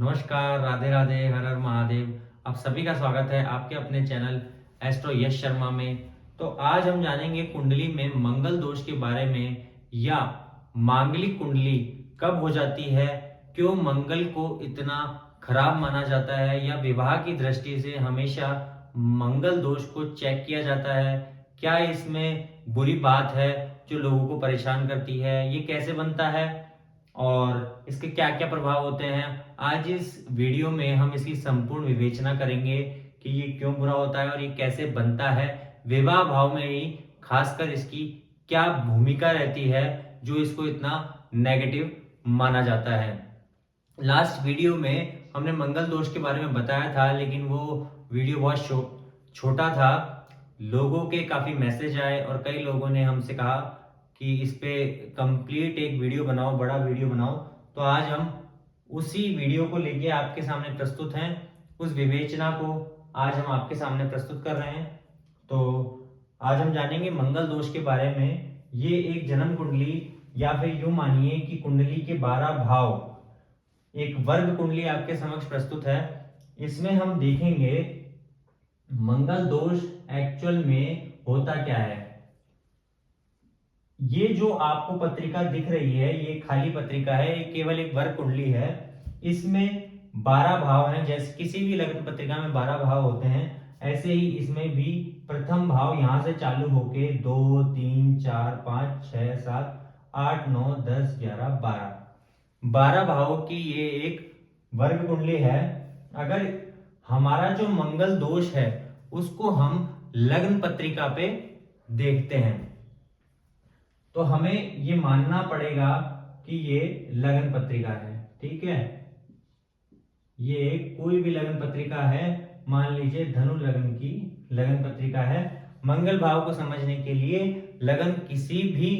नमस्कार, राधे राधे, हर हर महादेव। आप सभी का स्वागत है आपके अपने चैनल एस्ट्रो यश शर्मा में। तो आज हम जानेंगे कुंडली में मंगल दोष के बारे में, या मांगलिक कुंडली कब हो जाती है, क्यों मंगल को इतना खराब माना जाता है, या विवाह की दृष्टि से हमेशा मंगल दोष को चेक किया जाता है, क्या इसमें बुरी बात है जो लोगों को परेशान करती है, ये कैसे बनता है और इसके क्या क्या प्रभाव होते हैं। आज इस वीडियो में हम इसकी संपूर्ण विवेचना करेंगे कि ये क्यों बुरा होता है और ये कैसे बनता है। विवाह भाव में ही खासकर इसकी क्या भूमिका रहती है जो इसको इतना नेगेटिव माना जाता है। लास्ट वीडियो में हमने मंगल दोष के बारे में बताया था, लेकिन वो वीडियो बहुत छोटा था। लोगों के काफी मैसेज आए और कई लोगों ने हमसे कहा कि इस पे कंप्लीट एक वीडियो बनाओ, बड़ा वीडियो बनाओ। तो आज हम उसी वीडियो को लेके आपके सामने प्रस्तुत हैं। उस विवेचना को आज हम आपके सामने प्रस्तुत कर रहे हैं। तो आज हम जानेंगे मंगल दोष के बारे में। ये एक जन्म कुंडली, या फिर यूं मानिए कि कुंडली के 12 भाव, एक वर्ग कुंडली आपके समक्ष प्रस्तुत है। इसमें हम देखेंगे मंगल दोष एक्चुअल में होता क्या है। ये जो आपको पत्रिका दिख रही है, ये खाली पत्रिका है, ये केवल एक वर्ग कुंडली है। इसमें 12 भाव हैं। जैसे किसी भी लग्न पत्रिका में 12 भाव होते हैं, ऐसे ही इसमें भी प्रथम भाव यहां से चालू होके 2 3 4 5 6 7 8 9 10 11 12 भावों की ये एक वर्ग कुंडली है। अगर हमारा जो मंगल दोष है उसको हम लग्न पत्रिका पे देखते हैं, तो हमें ये मानना पड़ेगा कि ये लग्न पत्रिका है। ठीक है, ये कोई भी लग्न पत्रिका है, मान लीजिए धनु लग्न की लग्न पत्रिका है। मंगल भाव को समझने के लिए लग्न किसी भी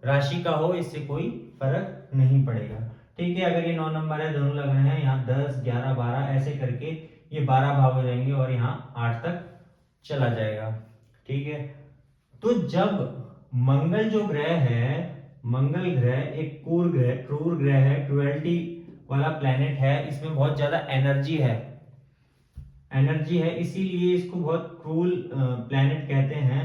राशि का हो, इससे कोई फर्क नहीं पड़ेगा। ठीक है, अगर ये 9 नंबर है, धनु लग्न है, यहाँ 10 11 12 ऐसे करके ये 12 भाव हो जाएंगे और यहाँ 8 तक चला जाएगा। ठीक है, तो जब मंगल जो ग्रह है, मंगल ग्रह एक क्रूर ग्रह है, क्रुएल्टी वाला प्लेनेट है। इसमें बहुत ज्यादा एनर्जी है, इसीलिए इसको बहुत क्रूल प्लेनेट कहते हैं।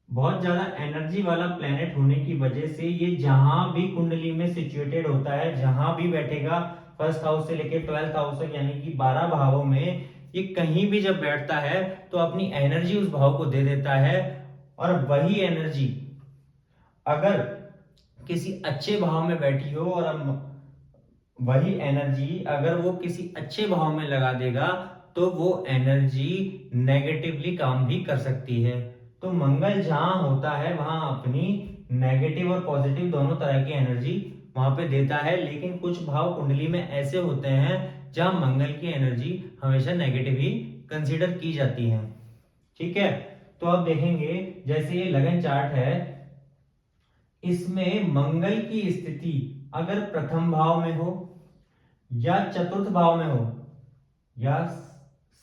बहुत ज्यादा एनर्जी वाला प्लेनेट होने की वजह से ये जहां भी कुंडली में सिचुएटेड होता है, जहां भी बैठेगा, फर्स्ट हाउस से लेकर 12th हाउस तक, यानी कि 12 भावों में ये कहीं भी जब बैठता है तो अपनी एनर्जी उस भाव को दे देता है। और वही एनर्जी अगर किसी अच्छे भाव में बैठी हो, और वही एनर्जी अगर वो किसी अच्छे भाव में लगा देगा तो वो एनर्जी नेगेटिवली काम भी कर सकती है। तो मंगल जहां होता है वहां अपनी नेगेटिव और पॉजिटिव दोनों तरह की एनर्जी वहां पे देता है। लेकिन कुछ भाव कुंडली में ऐसे होते हैं जहां मंगल की एनर्जी हमेशा नेगेटिव ही कंसीडर की जाती है। ठीक है, तो अब देखेंगे जैसे ये लगन चार्ट है, इसमें मंगल की स्थिति अगर प्रथम भाव में हो, या चतुर्थ भाव में हो, या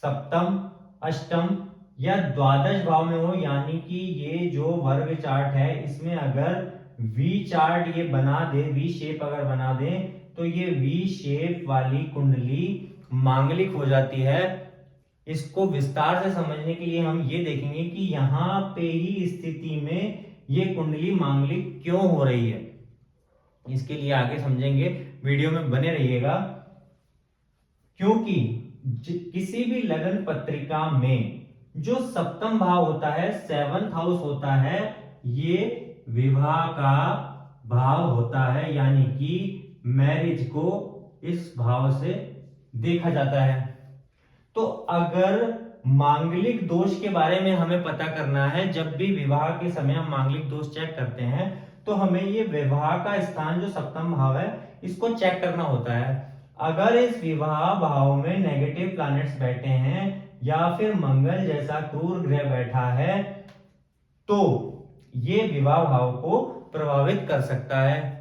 सप्तम अष्टम या द्वादश भाव में हो, यानी कि ये जो वर्ग चार्ट है इसमें अगर वी चार्ट ये बना दे, वी शेप अगर बना दे, तो ये वी शेप वाली कुंडली मांगलिक हो जाती है। इसको विस्तार से समझने के लिए हम ये देखेंगे कि यहां पे ही स्थिति में ये कुंडली मांगलिक क्यों हो रही है। इसके लिए आगे समझेंगे, वीडियो में बने रहिएगा। क्योंकि किसी भी लगन पत्रिका में जो सप्तम भाव होता है, 7th हाउस होता है, ये विवाह का भाव होता है, यानी कि मैरिज को इस भाव से देखा जाता है। तो अगर मांगलिक दोष के बारे में हमें पता करना है, जब भी विवाह के समय हम मांगलिक दोष चेक करते हैं, तो हमें ये विवाह का स्थान जो सप्तम भाव है इसको चेक करना होता है। अगर इस विवाह भाव में नेगेटिव प्लैनेट्स बैठे हैं, या फिर मंगल जैसा क्रूर ग्रह बैठा है, तो ये विवाह भाव को प्रभावित कर सकता है।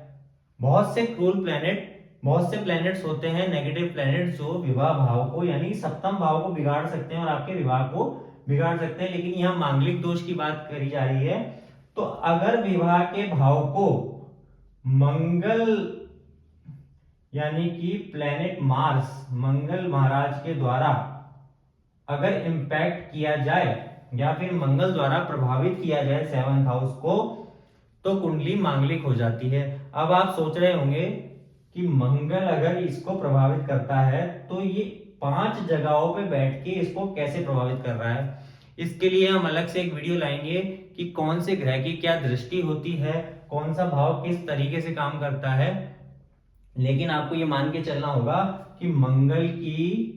बहुत से प्लैनेट्स होते हैं, नेगेटिव प्लैनेट्स, जो विवाह भाव को यानी सप्तम भाव को बिगाड़ सकते हैं और आपके विवाह को बिगाड़ सकते हैं। लेकिन यहाँ मांगलिक दोष की बात करी जा रही है। तो अगर विवाह के भाव को मंगल यानी कि प्लेनेट मार्स, मंगल महाराज के द्वारा अगर इम्पैक्ट किया जाए या फिर मंगल द्वारा प्रभावित किया जाए 7th हाउस को, तो कुंडली मांगलिक हो जाती है। अब आप सोच रहे होंगे कि मंगल अगर इसको प्रभावित करता है तो ये 5 जगहों पे बैठ के इसको कैसे प्रभावित कर रहा है। इसके लिए हम अलग से एक वीडियो लाएंगे कि कौन से ग्रह की क्या दृष्टि होती है, कौन सा भाव किस तरीके से काम करता है। लेकिन आपको ये मान के चलना होगा कि मंगल की,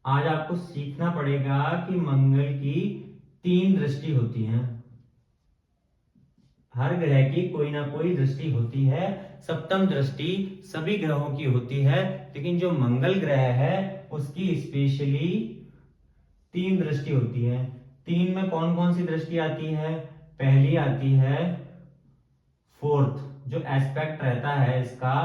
आज आपको सीखना पड़ेगा कि मंगल की 3 दृष्टि होती हैं। हर ग्रह की कोई ना कोई दृष्टि होती है। सप्तम दृष्टि सभी ग्रहों की होती है, लेकिन जो मंगल ग्रह है उसकी स्पेशली 3 दृष्टि होती है। 3 में कौन कौन सी दृष्टि आती है? पहली आती है फोर्थ, जो एस्पेक्ट रहता है इसका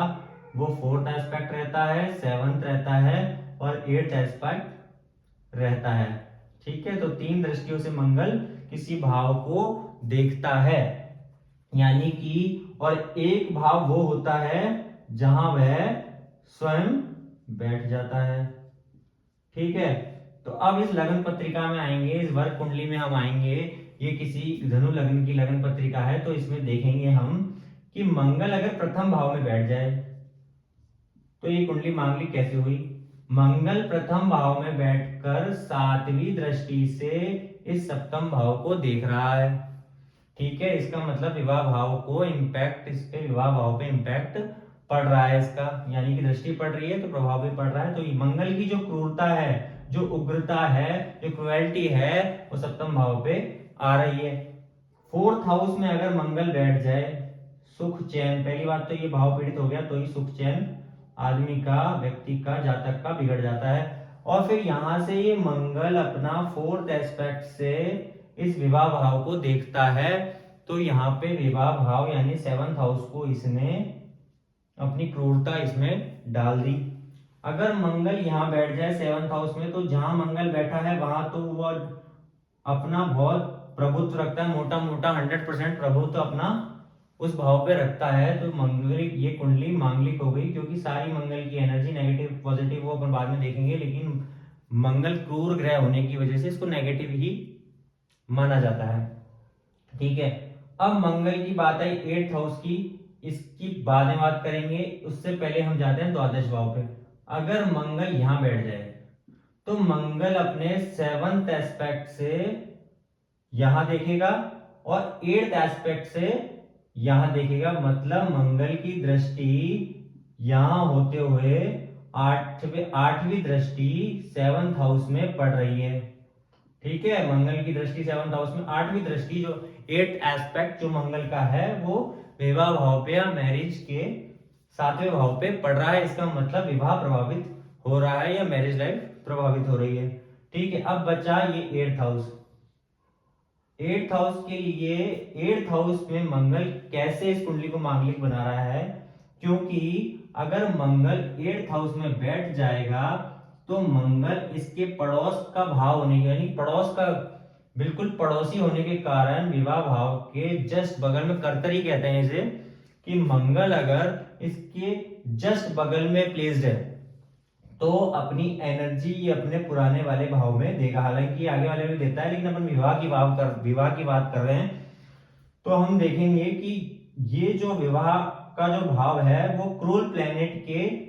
वो फोर्थ एस्पेक्ट रहता है, 7th रहता है और 8th एस्पेक्ट रहता है। ठीक है, तो 3 दृष्टियों से मंगल किसी भाव को देखता है, यानी कि और एक भाव वो होता है जहां वह स्वयं बैठ जाता है। ठीक है, तो अब इस लगन पत्रिका में आएंगे, इस वर्ग कुंडली में हम आएंगे। ये किसी धनु लग्न की लगन पत्रिका है, तो इसमें देखेंगे हम कि मंगल अगर प्रथम भाव में बैठ जाए तो ये कुंडली मांगलिक कैसे हुई। मंगल प्रथम भाव में बैठकर 7वीं दृष्टि से इस सप्तम भाव को देख रहा है। ठीक है, इसका मतलब विवाह भाव को इम्पैक्ट, इस पे विवाह भाव पे इम्पैक्ट पड़ रहा है इसका, यानी कि दृष्टि पड़ रही है तो प्रभाव भी पड़ रहा है। तो ये मंगल की जो क्रूरता है, जो उग्रता है, जो क्रुएल्टी है, वो सप्तम भाव पे आ रही है। 4th हाउस में अगर मंगल बैठ जाए, सुख चैन, पहली बात तो ये भाव पीड़ित हो गया तो ही सुख चैन आदमी का, व्यक्ति का, जातक का बिगड़ जाता है। और फिर यहां से ये मंगल अपना 4th एस्पेक्ट से इस विवाह भाव को देखता है, तो यहाँ पे विवाह भाव यानी 7th हाउस को इसने अपनी क्रूरता इसमें डाल दी। अगर मंगल यहाँ बैठ जाए 7th हाउस में, तो जहां मंगल बैठा है वहां तो वो अपना बहुत प्रभुत्व रखता है, मोटा मोटा 100% प्रभुत्व अपना उस भाव पे रखता है। तो मंगलिक, ये कुंडली मांगलिक हो गई, क्योंकि सारी मंगल की एनर्जी नेगेटिव पॉजिटिव वो अपन बाद में देखेंगे, लेकिन मंगल क्रूर ग्रह होने की वजह से इसको नेगेटिव ही माना जाता है। ठीक है, अब मंगल की बात आई 8th हाउस की, इसकी बाद में बात करेंगे, उससे पहले हम जाते हैं द्वादश भाव पे। अगर मंगल यहां बैठ जाए तो मंगल अपने 7th एस्पेक्ट से यहां देखेगा और 8th एस्पेक्ट से यहां देखेगा, मतलब मंगल की दृष्टि यहां होते हुए 8वीं दृष्टि 7th हाउस में पड़ रही है। ठीक है, मंगल की दृष्टि 7th हाउस में, 8वीं दृष्टि जो 8th एस्पेक्ट जो मंगल का है वो विवाह भाव पे या मैरिज के 7वें भाव पे पड़ रहा है। इसका मतलब विवाह प्रभावित हो रहा है या मैरिज लाइफ प्रभावित हो रही है। ठीक है, अब बचा ये 8th हाउस। 8th हाउस के लिए 8th हाउस में मंगल कैसे इस कुंडली को मांगलिक बना रहा है, क्योंकि अगर मंगल 8th हाउस में बैठ जाएगा तो मंगल इसके पड़ोस का भाव होने के, यानी पड़ोस का बिल्कुल पड़ोसी होने के कारण विवाह भाव के जस्ट बगल में, कर्तरी कहते हैं इसे, कि मंगल अगर इसके जस्ट बगल में प्लेस्ड है तो अपनी एनर्जी अपने पुराने वाले भाव में देगा। हालांकि आगे वाले में देता है, लेकिन अपन विवाह की बात कर रहे हैं, तो हम देखेंगे कि ये जो विवाह का जो भाव है वो क्रूर प्लेनेट के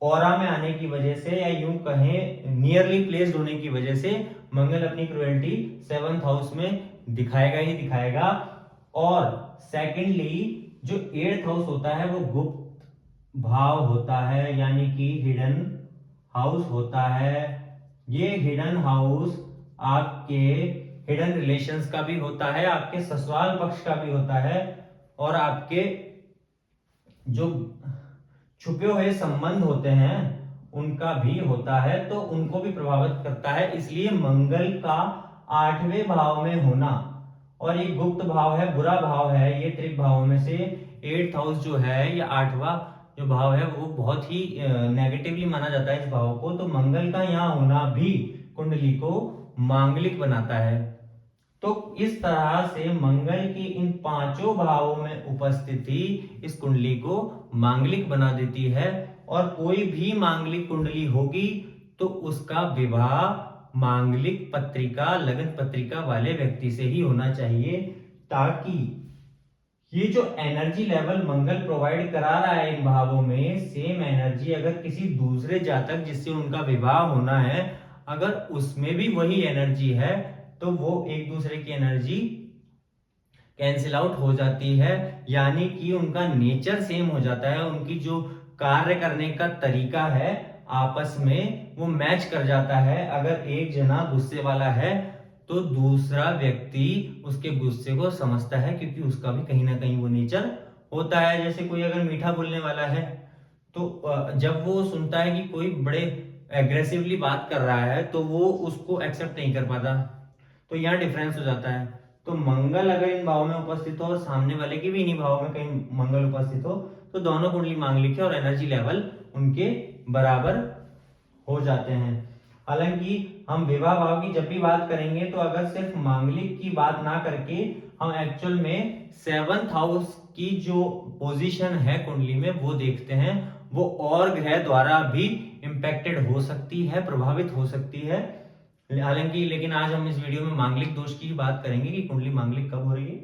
ऑरा में आने की वजह से, या यूं कहें नियरली प्लेस्ड होने की वजह से, मंगल अपनी क्रुएल्टी 7th हाउस में दिखाएगा ही दिखाएगा। और सेकेंडली जो 8th हाउस होता है वो गुप्त भाव होता है, यानी कि हिडन हाउस होता है। ये हिडन हाउस आपके हिडन रिलेशंस का भी होता है, आपके ससुराल पक्ष का भी होता है, और आपके जो छुपे हुए संबंध होते हैं उनका भी होता है, तो उनको भी प्रभावित करता है। इसलिए मंगल का 8वें भाव में होना, और ये गुप्त भाव है, बुरा भाव है, ये त्रिक भावों में से 8th हाउस जो है, या 8वां जो भाव है वो बहुत ही नेगेटिवली माना जाता है इस भाव को। तो मंगल का यहाँ होना भी कुंडली को मांगलिक बनाता है। तो इस तरह से मंगल की इन पांचों भावों में उपस्थिति इस कुंडली को मांगलिक बना देती है। और कोई भी मांगलिक कुंडली होगी तो उसका विवाह मांगलिक पत्रिका, लगन पत्रिका वाले व्यक्ति से ही होना चाहिए, ताकि ये जो एनर्जी लेवल मंगल प्रोवाइड करा रहा है इन भावों में, सेम एनर्जी अगर किसी दूसरे जातक जिससे उनका विवाह होना है, अगर उसमें भी वही एनर्जी है तो वो एक दूसरे की एनर्जी कैंसिल आउट हो जाती है, यानी कि उनका नेचर सेम हो जाता है, उनकी जो कार्य करने का तरीका है आपस में वो मैच कर जाता है। अगर एक जना गुस्से वाला है तो दूसरा व्यक्ति उसके गुस्से को समझता है, क्योंकि उसका भी कहीं ना कहीं वो नेचर होता है। जैसे कोई अगर मीठा बोलने वाला है तो जब वो सुनता है कि कोई बड़े एग्रेसिवली बात कर रहा है तो वो उसको एक्सेप्ट नहीं कर पाता, तो यहाँ डिफरेंस हो जाता है। तो मंगल अगर इन भावों में उपस्थित हो और सामने वाले की भी इन्हीं भावों में कहीं मंगल उपस्थित हो तो दोनों कुंडली मांगलिक है और एनर्जी लेवल उनके बराबर हो जाते हैं। हालांकि हम विवाह भाव की जब भी बात करेंगे तो अगर सिर्फ मांगलिक की बात ना करके हम एक्चुअल में 7th हाउस की जो पोजीशन है कुंडली में वो देखते हैं, वो और ग्रह द्वारा भी इंपैक्टेड हो सकती है, प्रभावित हो सकती है। हालांकि लेकिन आज हम इस वीडियो में मांगलिक दोष की ही बात करेंगे कि कुंडली मांगलिक कब हो रही है।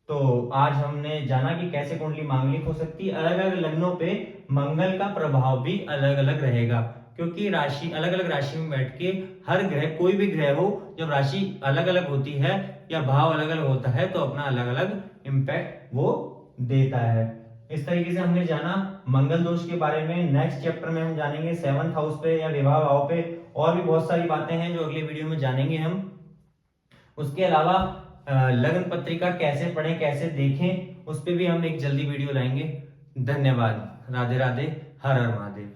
तो आज हमने जाना कि कैसे कुंडली मांगलिक हो सकती है। अलग अलग लग्नों पे मंगल का प्रभाव भी अलग अलग रहेगा, क्योंकि राशि अलग अलग राशि में बैठ के हर ग्रह, कोई भी ग्रह हो, जब राशि अलग अलग होती है या भाव अलग अलग होता है तो अपना अलग अलग इंपैक्ट वो देता है। इस तरीके से हमने जाना मंगल दोष के बारे में। नेक्स्ट चैप्टर में हम जानेंगे 7th हाउस पे या विवाह भाव पे, और भी बहुत सारी बातें हैं जो अगले वीडियो में जानेंगे हम। उसके अलावा लग्न पत्रिका कैसे पढ़ें, कैसे देखें, उस पर भी हम एक जल्दी वीडियो लाएंगे। धन्यवाद। राधे राधे। हर हर महादेव।